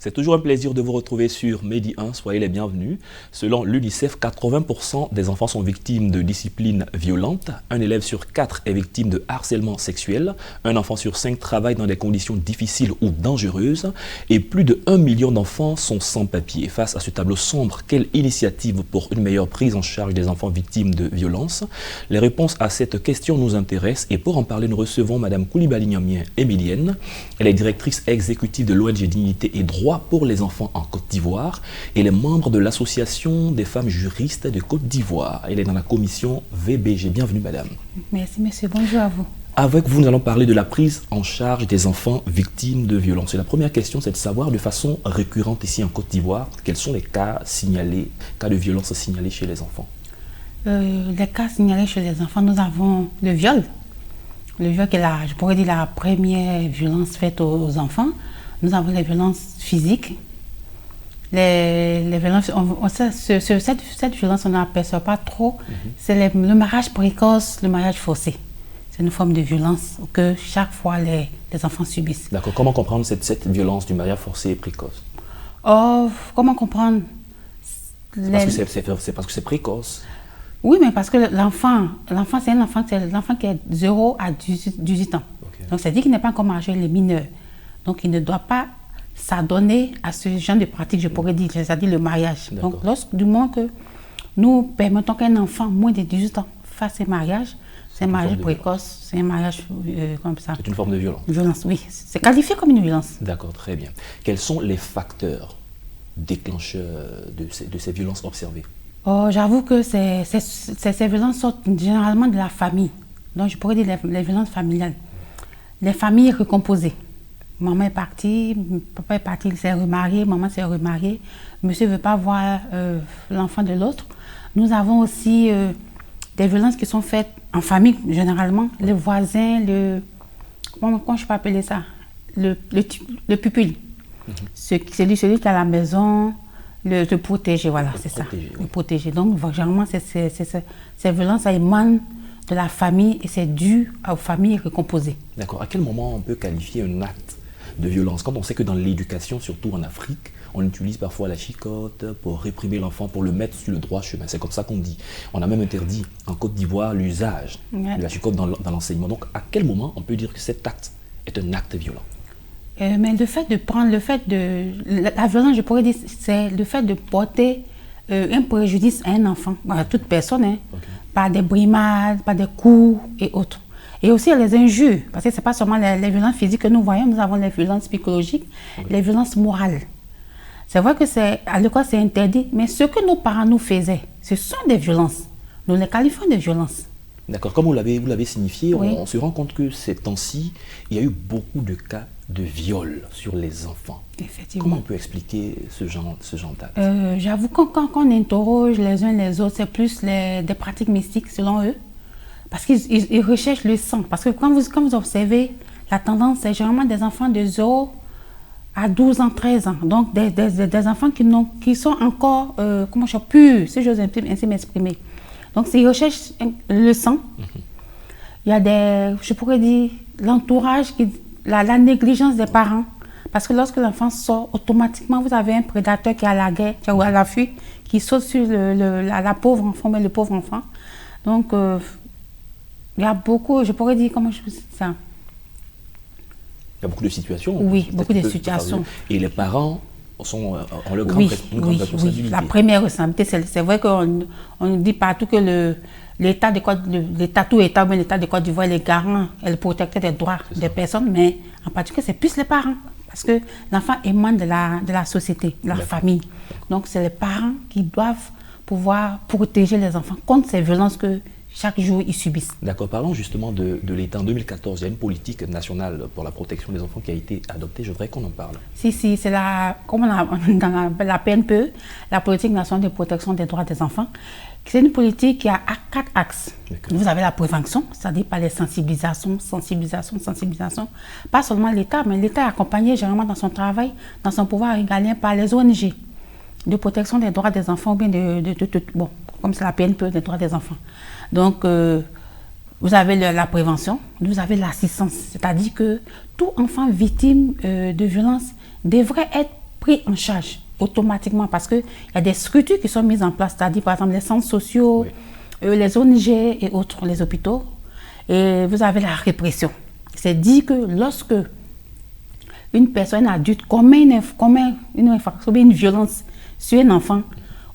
C'est toujours un plaisir de vous retrouver sur Medi 1, soyez les bienvenus. Selon l'UNICEF, 80% des enfants sont victimes de disciplines violentes. Un élève sur 4 est victime de harcèlement sexuel. Un enfant sur 5 travaille dans des conditions difficiles ou dangereuses. Et plus de 1 million d'enfants sont sans papier. Face à ce tableau sombre, quelle initiative pour une meilleure prise en charge des enfants victimes de violences? Les réponses à cette question nous intéressent. Et pour en parler, nous recevons Mme Koulibaly Niamien Emilienne. Elle est directrice exécutive de l'ONG Dignité et Droit pour les enfants en Côte d'Ivoire et les membres de l'Association des femmes juristes de Côte d'Ivoire. Elle est dans la commission VBG. Bienvenue, madame. Merci, monsieur. Bonjour à vous. Avec vous, nous allons parler de la prise en charge des enfants victimes de violences. Et la première question, c'est de savoir de façon récurrente ici en Côte d'Ivoire, quels sont les cas signalés, cas de violence signalés chez les enfants? Les cas signalés chez les enfants, nous avons le viol. Le viol qui est je pourrais dire la première violence faite aux enfants. Nous avons les violences physiques. Les violences, cette violence, on n'aperçoit pas trop. C'est le mariage précoce, le mariage forcé. C'est une forme de violence que chaque fois les enfants subissent. D'accord. Comment comprendre cette violence du mariage forcé et précoce? Comment comprendre? C'est parce que c'est précoce. Oui, mais parce que l'enfant, c'est un enfant qui est 0 à 18 ans. Okay. Donc, c'est dit qu'il n'est pas encore majeur, il est mineur. Donc, il ne doit pas s'adonner à ce genre de pratique, je pourrais dire, c'est-à-dire le mariage. Donc, du moment que nous permettons qu'un enfant moins de 18 ans fasse un mariage, c'est un mariage précoce, c'est un mariage comme ça. C'est une forme de violence. Violence, oui. C'est qualifié comme une violence. D'accord, très bien. Quels sont les facteurs déclencheurs de ces violences observées? J'avoue que ces violences sortent généralement de la famille. Donc, je pourrais dire les violences familiales. Les familles recomposées. Maman est partie, papa est parti, il s'est remarié, maman s'est remariée. Monsieur ne veut pas voir l'enfant de l'autre. Nous avons aussi des violences qui sont faites en famille, généralement. Les voisins, comment je peux appeler ça? Le pupille. Celui qui est à la maison, le protéger, voilà, c'est ça. Le protéger. Donc, généralement, ces violences, ça émane de la famille et c'est dû aux familles recomposées. D'accord. À quel moment on peut qualifier un acte de violence? Quand on sait que dans l'éducation, surtout en Afrique, on utilise parfois la chicotte pour réprimer l'enfant, pour le mettre sur le droit chemin. C'est comme ça qu'on dit. On a même interdit en Côte d'Ivoire l'usage de la chicotte dans l'enseignement. Donc, à quel moment on peut dire que cet acte est un acte violent? Mais la violence, je pourrais dire, c'est le fait de porter un préjudice à un enfant, à toute personne, par des brimades, par des coups et autres. Et aussi les injures, parce que ce n'est pas seulement les violences physiques que nous voyons, nous avons les violences psychologiques, les violences morales. C'est vrai que à l'école c'est interdit, mais ce que nos parents nous faisaient, ce sont des violences. Nous les qualifions de violences. D'accord, comme vous l'avez signifié, on se rend compte que ces temps-ci, il y a eu beaucoup de cas de viol sur les enfants. Effectivement. Comment on peut expliquer ce genre d'acte? J'avoue que quand on interroge les uns les autres, c'est plus des pratiques mystiques selon eux. Parce qu'ils recherchent le sang. Parce que quand vous observez, la tendance, c'est généralement des enfants de 0 à 12 ans, 13 ans. Donc, des enfants qui sont encore, purs, si j'ose ainsi m'exprimer. Donc, ils recherchent le sang. Il y a je pourrais dire, l'entourage, la négligence des parents. Parce que lorsque l'enfant sort, automatiquement, vous avez un prédateur qui est à la guerre, qui est à la fuite, qui saute sur la pauvre enfant, mais le pauvre enfant. Donc, il y a beaucoup, je pourrais dire, comment je peux dire ça? Il y a beaucoup de situations. Oui, beaucoup de situations. Et les parents ont le grand responsabilité. La première responsabilité, c'est vrai qu'on nous dit partout que l'État de Côte d'Ivoire est le garant et le protecteur des droits des personnes, mais en particulier, c'est plus les parents. Parce que l'enfant émane de la société, de la famille. Donc, c'est les parents qui doivent pouvoir protéger les enfants contre ces violences que chaque jour, ils subissent. D'accord. Parlons justement de l'État. En 2014, il y a une politique nationale pour la protection des enfants qui a été adoptée. Je voudrais qu'on en parle. Si, c'est comme dans la PNPE, la politique nationale de protection des droits des enfants. C'est une politique qui a 4 axes. Vous avez la prévention, c'est-à-dire par les sensibilisations. Pas seulement l'État, mais l'État est accompagné généralement dans son travail, dans son pouvoir régalien par les ONG de protection des droits des enfants, ou bien comme c'est la PNPE des droits des enfants. Donc, vous avez la prévention, vous avez l'assistance, c'est-à-dire que tout enfant victime de violence devrait être pris en charge automatiquement parce qu'il y a des structures qui sont mises en place, c'est-à-dire par exemple les centres sociaux, les ONG et autres, les hôpitaux. Et vous avez la répression. C'est dit que lorsque une personne adulte commet une infraction, une violence sur un enfant,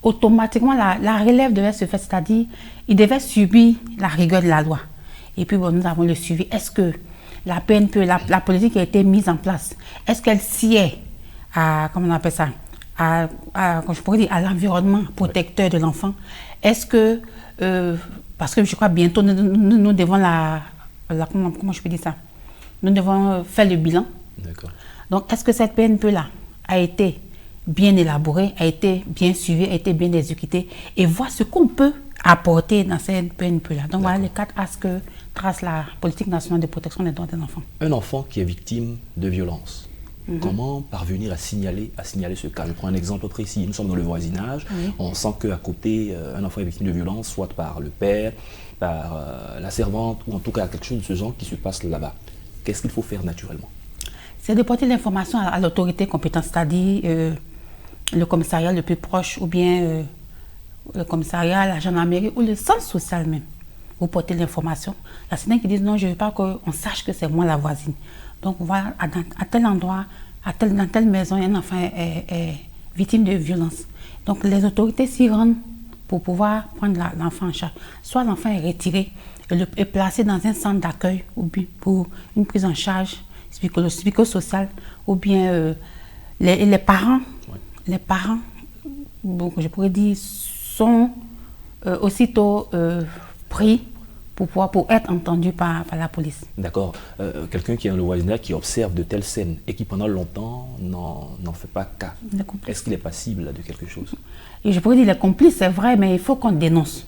automatiquement la relève devait se faire, c'est-à-dire il devait subir la rigueur de la loi. Et puis bon, nous avons le suivi. Est-ce que la PNPE, la politique qui a été mise en place, est-ce qu'elle sied à, comment on appelle ça, je pourrais dire, à l'environnement protecteur de l'enfant? Est-ce que, parce que je crois bientôt nous devons comment je peux dire ça? Nous devons faire le bilan. D'accord. Donc, est-ce que cette PNPE-là a été bien élaborée, a été bien suivie, a été bien exécutée, et voir ce qu'on peut apporter dans cette PNPE-là. Donc, voilà les 4 axes que trace la politique nationale de protection des droits des enfants. Un enfant qui est victime de violence, comment parvenir à signaler ce cas? Je prends un exemple précis. Nous sommes dans le voisinage. On sent qu'à côté, un enfant est victime de violence, soit par le père, par la servante, ou en tout cas quelque chose de ce genre qui se passe là-bas. Qu'est-ce qu'il faut faire naturellement? C'est de porter l'information à l'autorité compétente, c'est-à-dire le commissariat le plus proche, ou bien le commissariat, la gendarmerie, ou le centre social même. Vous portez l'information. Il y a certains qui disent non, je ne veux pas qu'on sache que c'est moi la voisine. Donc voilà, à tel endroit, dans telle maison, un enfant est victime de violence. Donc les autorités s'y rendent pour pouvoir prendre l'enfant en charge. Soit l'enfant est retiré et placé dans un centre d'accueil pour une prise en charge psychosociale, ou bien les parents, donc je pourrais dire, sont aussitôt pris pour être entendus par la police. D'accord. Quelqu'un qui est dans le voisinage, qui observe de telles scènes et qui pendant longtemps n'en fait pas cas, est-ce qu'il est passible de quelque chose? Et je pourrais dire les complices, c'est vrai, mais il faut qu'on dénonce.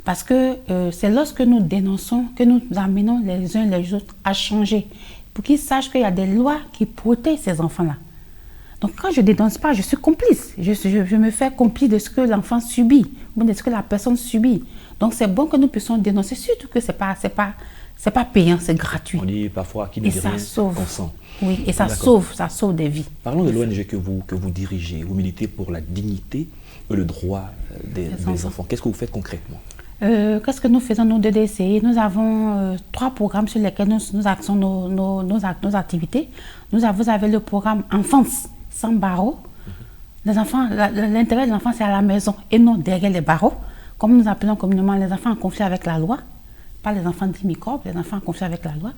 Parce que c'est lorsque nous dénonçons que nous amenons les uns les autres à changer, pour qu'ils sachent qu'il y a des lois qui protègent ces enfants-là. Donc quand je ne dénonce pas, je suis complice. Je me fais complice de ce que l'enfant subit, ou de ce que la personne subit. Donc c'est bon que nous puissions dénoncer, surtout que c'est pas payant, c'est gratuit. On dit parfois qu'il ne dit rien, consent. Oui, et ça sauve des vies. Parlons de l'ONG que vous dirigez. Vous militez pour la dignité et le droit des enfants. Qu'est-ce que vous faites concrètement? Qu'est-ce que nous faisons, nous, de DCI? Nous avons 3 programmes sur lesquels nous axons nos activités. Vous avez le programme Enfance sans barreaux. Les enfants, l'intérêt des enfants, c'est à la maison et non derrière les barreaux. Comme nous appelons communément les enfants en conflit avec la loi. Pas les enfants dits microbes, les enfants en conflit avec la loi.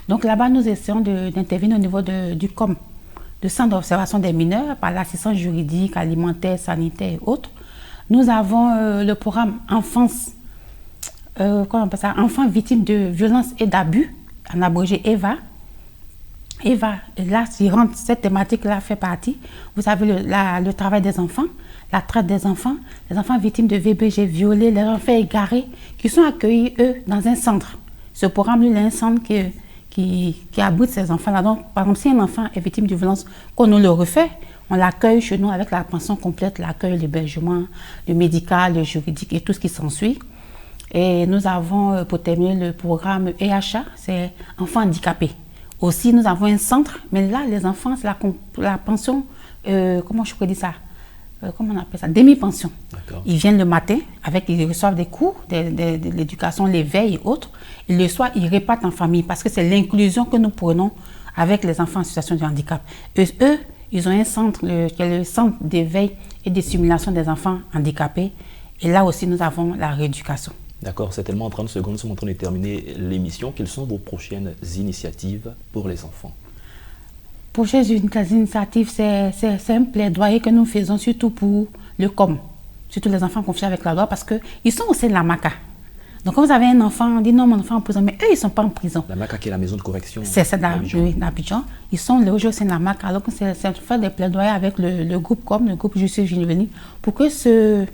Donc là-bas, nous essayons d'intervenir au niveau du COM, le Centre d'observation des mineurs, par l'assistance juridique, alimentaire, sanitaire et autres. Nous avons le programme Enfance, comment on appelle ça, enfants victimes de violences et d'abus, en abrégé EVA. EVA, là, cette thématique-là fait partie. Vous avez le travail des enfants, la traite des enfants, les enfants victimes de VBG violés, les enfants égarés, qui sont accueillis, eux, dans un centre. Ce programme, il y a un centre qui abrite ces enfants-là. Donc, par exemple, si un enfant est victime de violence, qu'on nous le refait, on l'accueille chez nous avec la pension complète, l'accueil, l'hébergement, le médical, le juridique et tout ce qui s'ensuit. Et nous avons, pour terminer, le programme EHA, c'est enfants handicapés. Aussi, nous avons un centre, mais là, les enfants, c'est la pension, comment je pourrais dire ça? Comment on appelle ça? Demi-pension. Ils viennent le matin, ils reçoivent des cours de l'éducation, l'éveil et autres. Et le soir, ils repartent en famille parce que c'est l'inclusion que nous prenons avec les enfants en situation de handicap. Eux, ils ont un centre, qui est le centre d'éveil et de simulation des enfants handicapés. Et là aussi, nous avons la rééducation. D'accord, c'est tellement en 30 secondes, nous sommes en train de terminer l'émission. Quelles sont vos prochaines initiatives pour les enfants? Prochaines initiatives, c'est un plaidoyer que nous faisons surtout pour le COM, surtout les enfants confiés avec la loi, parce qu'ils sont au sein de la MACA. Donc quand vous avez un enfant, on dit non, mon enfant est en prison, mais eux, ils ne sont pas en prison. La MACA qui est la maison de correction. C'est ça, d'Abidjan. Ils sont logés au sein de la MACA. Alors c'est faire des plaidoyers avec le groupe COM, le groupe Justice Juvénile, pour que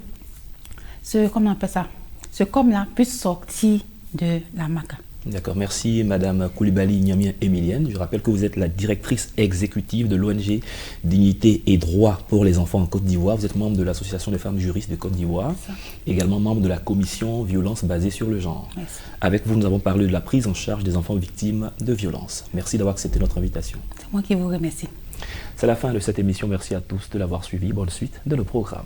comment on appelle ça? Ce COM-là puisse sortir de la MACA. D'accord, merci Madame Koulibaly Niamien Emilienne. Je rappelle que vous êtes la directrice exécutive de l'ONG Dignité et Droit pour les enfants en Côte d'Ivoire. Vous êtes membre de l'Association des femmes juristes de Côte d'Ivoire, également membre de la commission violence basée sur le genre. Merci. Avec vous, nous avons parlé de la prise en charge des enfants victimes de violences. Merci d'avoir accepté notre invitation. C'est moi qui vous remercie. C'est la fin de cette émission. Merci à tous de l'avoir suivi. Bonne suite de nos programmes.